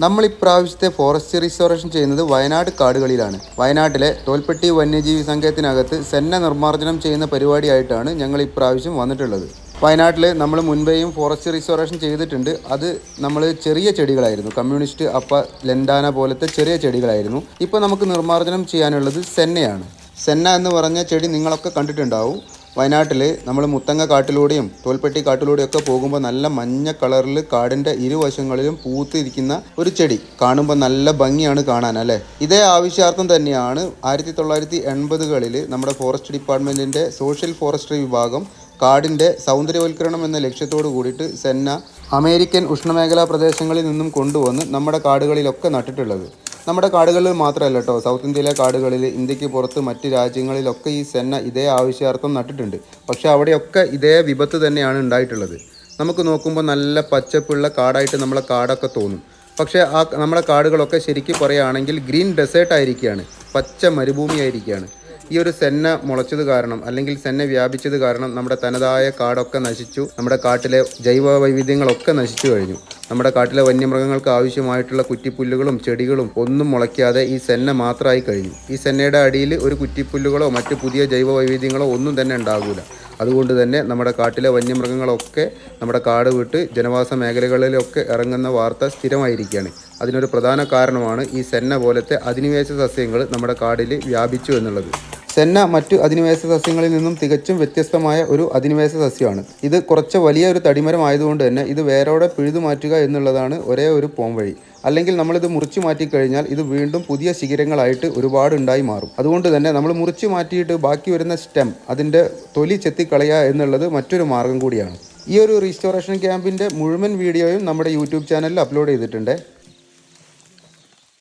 നമ്മൾ ഇപ്രാവശ്യത്തെ forest restoration ചെയ്യുന്നത് വയനാട് കാടുകളിലാണ്. വയനാട്ടിലെ തോൽപ്പെട്ടി വന്യജീവി സങ്കേതത്തിനകത്ത് സെന്ന നിർമ്മാർജ്ജനം ചെയ്യുന്ന പരിപാടിയായിട്ടാണ് ഞങ്ങൾ ഇപ്രാവശ്യം വന്നിട്ടുള്ളത്. വയനാട്ടിൽ നമ്മൾ മുൻപേയും ഫോറസ്റ്റ് റിസ്റ്റോറേഷൻ ചെയ്തിട്ടുണ്ട്. അത് നമ്മൾ ചെറിയ ചെടികളായിരുന്നു, കമ്മ്യൂണിസ്റ്റ് അപ്പ ലെൻഡാന പോലത്തെ ചെറിയ ചെടികളായിരുന്നു. ഇപ്പോൾ നമുക്ക് നിർമ്മാർജ്ജനം ചെയ്യാനുള്ളത് സെന്നയാണ്. സെന്ന എന്ന് പറഞ്ഞ ചെടി നിങ്ങളൊക്കെ കണ്ടിട്ടുണ്ടാവും. വയനാട്ടിൽ നമ്മൾ മുത്തങ്ങ കാട്ടിലൂടെയും തോൽപ്പെട്ടി കാട്ടിലൂടെയും ഒക്കെ പോകുമ്പോൾ നല്ല മഞ്ഞ കളറിൽ കാടിൻ്റെ ഇരുവശങ്ങളിലും പൂത്തിരിക്കുന്ന ഒരു ചെടി കാണുമ്പോൾ നല്ല ഭംഗിയാണ് കാണാൻ അല്ലേ. ഇതേ ആവശ്യാർത്ഥം തന്നെയാണ് 1980കളിൽ നമ്മുടെ ഫോറസ്റ്റ് ഡിപ്പാർട്ട്മെൻറ്റിൻ്റെ സോഷ്യൽ ഫോറസ്ട്രി വിഭാഗം കാടിൻ്റെ സൗന്ദര്യവൽക്കരണം എന്ന ലക്ഷ്യത്തോട് കൂടിയിട്ട് സെന്ന അമേരിക്കൻ ഉഷ്ണമേഖലാ പ്രദേശങ്ങളിൽ നിന്നും കൊണ്ടുവന്ന് നമ്മുടെ കാടുകളിലൊക്കെ നട്ടിട്ടുള്ളത്. നമ്മുടെ കാടുകളിൽ മാത്രമല്ല കേട്ടോ, സൗത്ത് ഇന്ത്യയിലെ കാടുകളിൽ, ഇന്ത്യക്ക് പുറത്ത് മറ്റ് രാജ്യങ്ങളിലൊക്കെ ഈ സെന്ന ഇതേ ആവശ്യാർത്ഥം നട്ടിട്ടുണ്ട്. പക്ഷേ അവിടെയൊക്കെ ഇതേ വിപത്ത് തന്നെയാണ് ഉണ്ടായിട്ടുള്ളത്. നമുക്ക് നോക്കുമ്പോൾ നല്ല പച്ചപ്പുള്ള കാടായിട്ട് നമ്മളെ കാടൊക്കെ തോന്നും. പക്ഷേ നമ്മുടെ കാടുകളൊക്കെ ശരിക്കും പറയുകയാണെങ്കിൽ ഗ്രീൻ ഡെസേർട്ട് ആയിരിക്കുകയാണ്, പച്ച മരുഭൂമി ആയിരിക്കുകയാണ്. ഈ ഒരു സെന്ന മുളച്ചത് കാരണം അല്ലെങ്കിൽ സെന്ന വ്യാപിച്ചത് കാരണം നമ്മുടെ തനതായ കാടൊക്കെ നശിച്ചു. നമ്മുടെ കാട്ടിലെ ജൈവ വൈവിധ്യങ്ങളൊക്കെ നശിച്ചു കഴിഞ്ഞു. നമ്മുടെ കാട്ടിലെ വന്യമൃഗങ്ങൾക്ക് ആവശ്യമായിട്ടുള്ള കുറ്റിപ്പുല്ലുകളും ചെടികളും ഒന്നും മുളയ്ക്കാതെ ഈ സെന്ന മാത്രമായി കഴിഞ്ഞു. ഈ സെന്നയുടെ അടിയിൽ ഒരു കുറ്റിപ്പുല്ലുകളോ മറ്റ് പുതിയ ജൈവ വൈവിധ്യങ്ങളോ ഒന്നും തന്നെ ഉണ്ടാകില്ല. അതുകൊണ്ട് തന്നെ നമ്മുടെ കാട്ടിലെ വന്യമൃഗങ്ങളൊക്കെ നമ്മുടെ കാട് വിട്ട് ജനവാസ മേഖലകളിലൊക്കെ ഇറങ്ങുന്ന വാർത്ത സ്ഥിരമായിരിക്കുകയാണ്. അതിനൊരു പ്രധാന കാരണമാണ് ഈ സെന്ന പോലത്തെ അധിനിവേശ സസ്യങ്ങൾ നമ്മുടെ കാടിൽ വ്യാപിച്ചു എന്നുള്ളത്. സെന്ന മറ്റു അധിനിവേശ സസ്യങ്ങളിൽ നിന്നും തികച്ചും വ്യത്യസ്തമായ ഒരു അധിനിവേശ സസ്യമാണ്. ഇത് കുറച്ച് വലിയ ഒരു തടിമരം ആയതുകൊണ്ട് തന്നെ ഇത് വേരോടെ പിഴുതു മാറ്റുക എന്നുള്ളതാണ് ഒരേ ഒരു പോംവഴി. അല്ലെങ്കിൽ നമ്മളിത് മുറിച്ചു മാറ്റിക്കഴിഞ്ഞാൽ ഇത് വീണ്ടും പുതിയ ശിഖരങ്ങളായിട്ട് ഒരുപാട് ഉണ്ടായി മാറും. അതുകൊണ്ട് തന്നെ നമ്മൾ മുറിച്ചു മാറ്റിയിട്ട് ബാക്കി വരുന്ന സ്റ്റെം, അതിൻ്റെ തൊലി ചെത്തിക്കളയുക എന്നുള്ളത് മറ്റൊരു മാർഗം കൂടിയാണ്. ഈ ഒരു റീസ്റ്റോറേഷൻ ക്യാമ്പിൻ്റെ മുഴുവൻ വീഡിയോയും നമ്മുടെ യൂട്യൂബ് ചാനലിൽ അപ്ലോഡ് ചെയ്തിട്ടുണ്ട്.